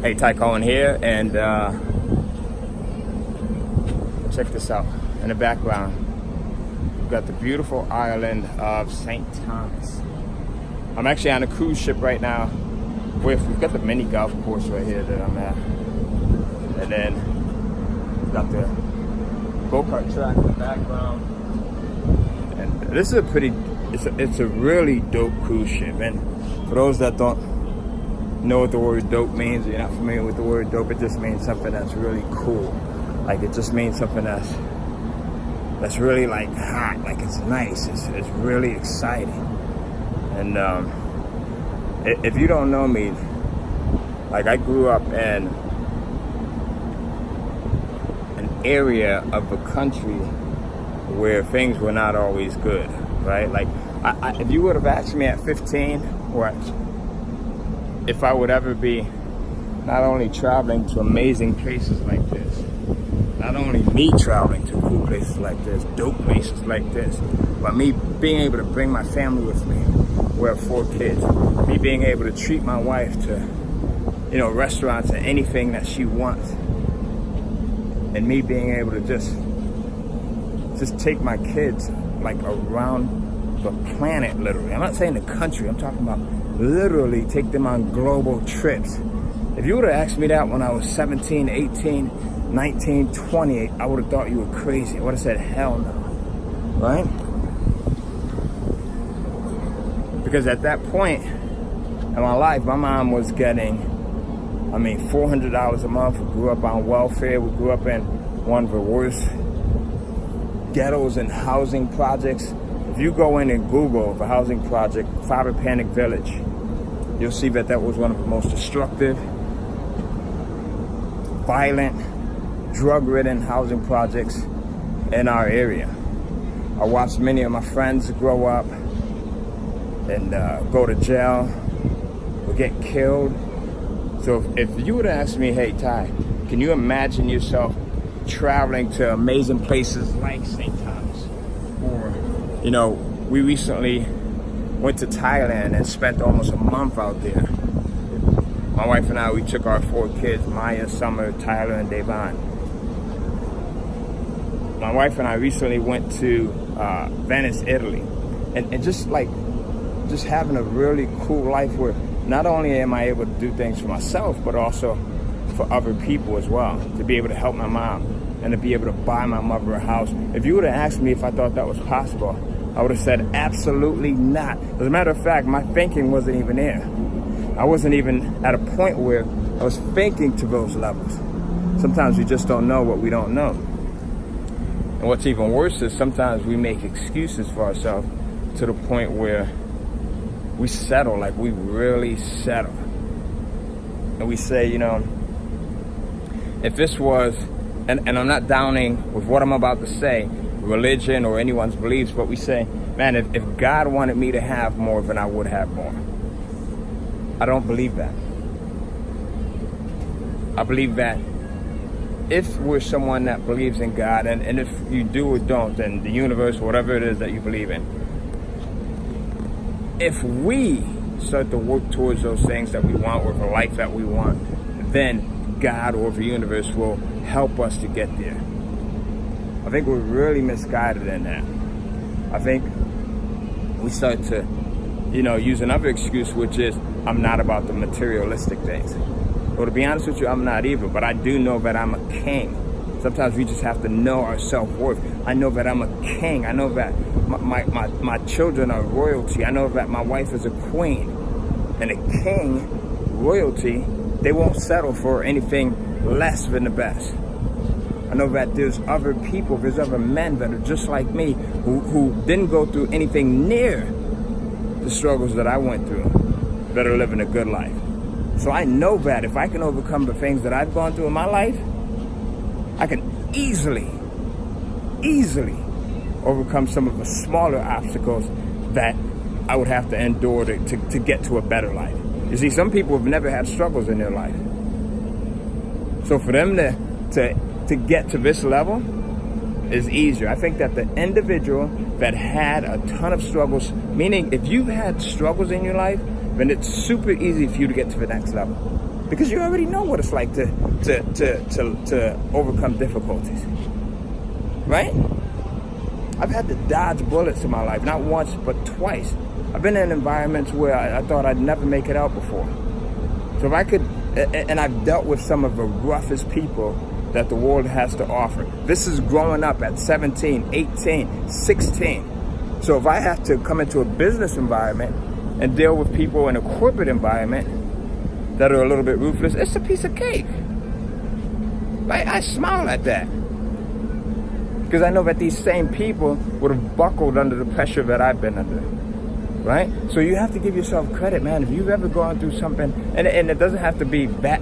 Hey, Ty Cohen here, and check this out. In the background, we've got the beautiful island of St. Thomas. I'm actually on a cruise ship right now. We've got the mini golf course right here that I'm at, and then we've got the go-kart track in the background. And this is it's a really dope cruise ship. And for those that don't know what the word dope means, you're not familiar with the word dope, it just means something that's really cool. Like, it just means something that's really like hot, like it's nice, it's really exciting. And if you don't know me, like, I grew up in an area of the country where things were not always good, right? Like, if you would have asked me at 15 or if I would ever be not only traveling to amazing places like this, not only me traveling to cool places like this, dope places like this, but me being able to bring my family with me. We have 4 kids. Me being able to treat my wife to, restaurants and anything that she wants. And me being able to just take my kids like around the planet, literally. I'm not saying the country, I'm talking about literally take them on global trips. If you would have asked me that when I was 17, 18, 19, 20, I would have thought you were crazy. I would have said, hell no, right? Because at that point in my life, my mom was getting, $400 a month. We grew up on welfare. We grew up in one of the worst ghettos and housing projects. If you go in and Google the housing project, Fiber Panic Village, you'll see that was one of the most destructive, violent, drug-ridden housing projects in our area. I watched many of my friends grow up and go to jail or get killed. So if you would ask me, hey, Ty, can you imagine yourself traveling to amazing places like St. Thomas? Or, we recently went to Thailand and spent almost a month out there. My wife and I, we took our 4 kids, Maya, Summer, Tyler, and Devon. My wife and I recently went to Venice, Italy. And just having a really cool life where not only am I able to do things for myself, but also for other people as well. To be able to help my mom and to be able to buy my mother a house. If you would have asked me if I thought that was possible, I would have said absolutely not. As a matter of fact, my thinking wasn't even there. I wasn't even at a point where I was thinking to those levels. Sometimes we just don't know what we don't know. And what's even worse is sometimes we make excuses for ourselves to the point where we settle, like we really settle. And we say, if this was, and I'm not downing with what I'm about to say, religion or anyone's beliefs, but we say, man, if God wanted me to have more, then I would have more. I don't believe that. I believe that if we're someone that believes in God, and if you do or don't, and the universe, whatever it is that you believe in, if we start to work towards those things that we want, or the life that we want, then God or the universe will help us to get there. I think we're really misguided in that. I think we start to, use another excuse, which is, I'm not about the materialistic things. Well, to be honest with you, I'm not either, but I do know that I'm a king. Sometimes we just have to know our self-worth. I know that I'm a king. I know that my children are royalty. I know that my wife is a queen. And a king, royalty, they won't settle for anything less than the best. I know that there's other people, there's other men that are just like me who didn't go through anything near the struggles that I went through, that are living a good life. So I know that if I can overcome the things that I've gone through in my life, I can easily overcome some of the smaller obstacles that I would have to endure to get to a better life. You see, some people have never had struggles in their life. So for them to get to this level is easier. I think that the individual that had a ton of struggles, meaning if you've had struggles in your life, then it's super easy for you to get to the next level. Because you already know what it's like to overcome difficulties. Right? I've had to dodge bullets in my life, not once, but twice. I've been in environments where I thought I'd never make it out before. So if I could, and I've dealt with some of the roughest people that the world has to offer. This is growing up at 17, 18, 16. So if I have to come into a business environment and deal with people in a corporate environment that are a little bit ruthless, it's a piece of cake. Right? I smile at that. Because I know that these same people would have buckled under the pressure that I've been under. Right? So you have to give yourself credit, man. If you've ever gone through something, and it doesn't have to be that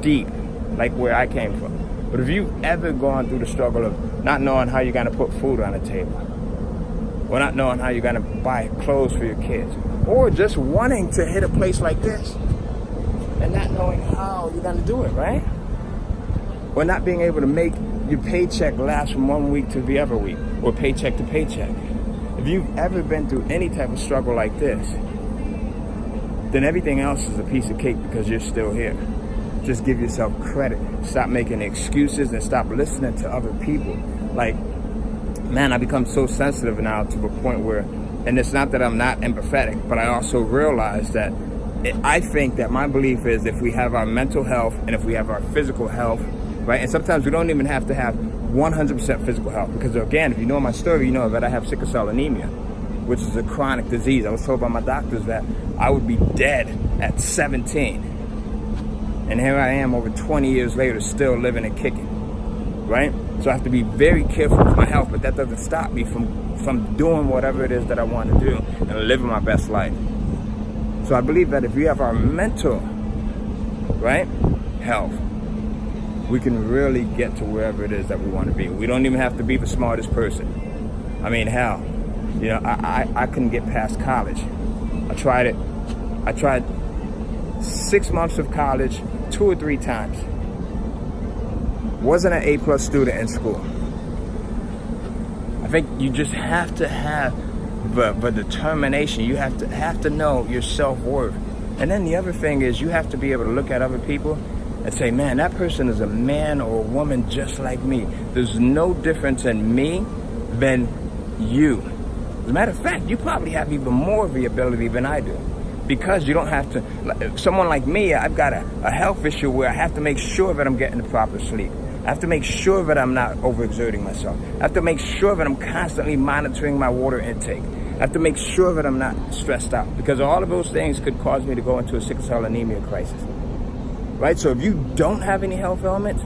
deep, like where I came from. But if you've ever gone through the struggle of not knowing how you're going to put food on the table, or not knowing how you're going to buy clothes for your kids, or just wanting to hit a place like this, and not knowing how you're going to do it, right? Or not being able to make your paycheck last from one week to the other week, or paycheck to paycheck. If you've ever been through any type of struggle like this, then everything else is a piece of cake because you're still here. Just give yourself credit. Stop making excuses and stop listening to other people. Like, man, I become so sensitive now to the point where, and it's not that I'm not empathetic, but I also realize that I think that my belief is if we have our mental health and if we have our physical health, right? And sometimes we don't even have to have 100% physical health. Because again, if you know my story, you know that I have sickle cell anemia, which is a chronic disease. I was told by my doctors that I would be dead at 17. And here I am over 20 years later, still living and kicking, right? So I have to be very careful with my health, but that doesn't stop me from doing whatever it is that I want to do and living my best life. So I believe that if we have our mental, right, health, we can really get to wherever it is that we want to be. We don't even have to be the smartest person. I mean, hell, you know, I couldn't get past college. I tried it. I tried 6 months of college 2 or 3 times. Wasn't an A+ student in school. I think you just have to have the determination. You have to know your self-worth. And then the other thing is you have to be able to look at other people and say, man, that person is a man or a woman just like me. There's no difference in me than you. As a matter of fact, you probably have even more of the ability than I do. Because you don't have to, someone like me, I've got a health issue where I have to make sure that I'm getting the proper sleep. I have to make sure that I'm not overexerting myself. I have to make sure that I'm constantly monitoring my water intake. I have to make sure that I'm not stressed out. Because all of those things could cause me to go into a sickle cell anemia crisis. Right? So if you don't have any health ailments,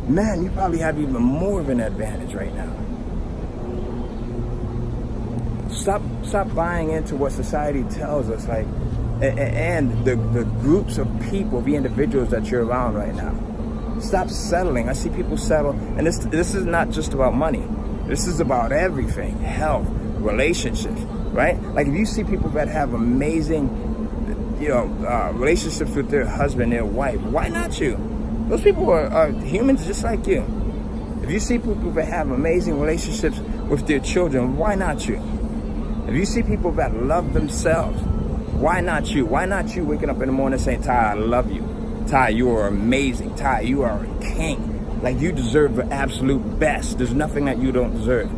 man, you probably have even more of an advantage right now. Stop buying into what society tells us, like, and the groups of people, the individuals that you're around right now. Stop settling. I see people settle, and this is not just about money. This is about everything: health, relationships, right? Like if you see people that have amazing, relationships with their husband, their wife, why not you? Those people are humans just like you. If you see people that have amazing relationships with their children, why not you? If you see people that love themselves, why not you? Why not you waking up in the morning saying, Ty, I love you. Ty, you are amazing. Ty, you are a king. Like you deserve the absolute best. There's nothing that you don't deserve.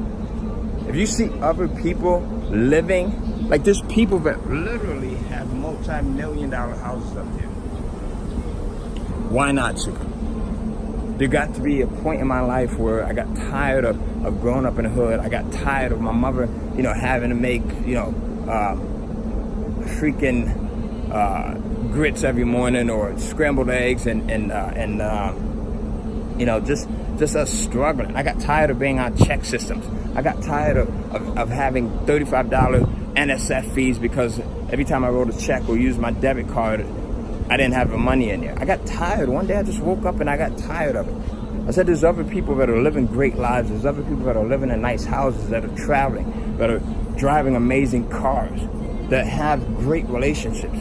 If you see other people living, like there's people that literally have multi-million-dollar houses up there. Why not you? There got to be a point in my life where I got tired of growing up in the hood. I got tired of my mother, having to make, freaking grits every morning or scrambled eggs and just us struggling. I got tired of being on check systems. I got tired of having $35 NSF fees because every time I wrote a check or used my debit card, I didn't have the money in there. I got tired. One day I just woke up and I got tired of it. I said there's other people that are living great lives. There's other people that are living in nice houses, that are traveling, that are driving amazing cars, that have great relationships.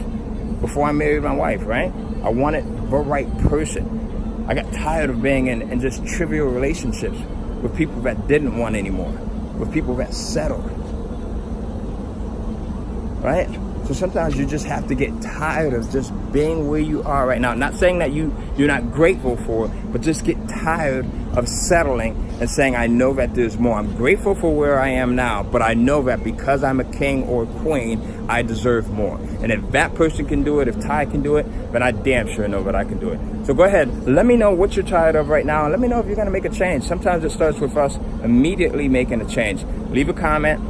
Before I married my wife, right? I wanted the right person. I got tired of being in just trivial relationships with people that didn't want anymore, with people that settled. Right? So sometimes you just have to get tired of just being where you are right now. Not saying that you're not grateful for it, but just get tired of settling and saying, I know that there's more. I'm grateful for where I am now, but I know that because I'm a king or a queen, I deserve more. And if that person can do it, if Ty can do it, then I damn sure know that I can do it. So go ahead, let me know what you're tired of right now, and let me know if you're gonna make a change. Sometimes it starts with us immediately making a change. Leave a comment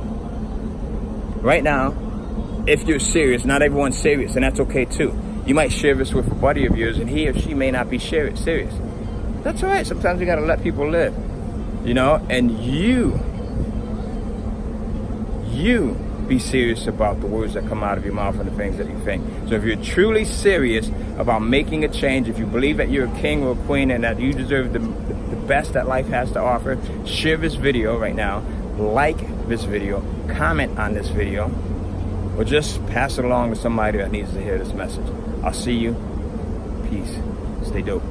right now. If you're serious, not everyone's serious, and that's okay too. You might share this with a buddy of yours, and he or she may not be serious. That's all right. Sometimes you gotta let people live, you know. And you be serious about the words that come out of your mouth and the things that you think. So if you're truly serious about making a change, if you believe that you're a king or a queen and that you deserve the best that life has to offer, share this video right now, like this video, comment on this video, or just pass it along to somebody that needs to hear this message. I'll see you. Peace. Stay dope.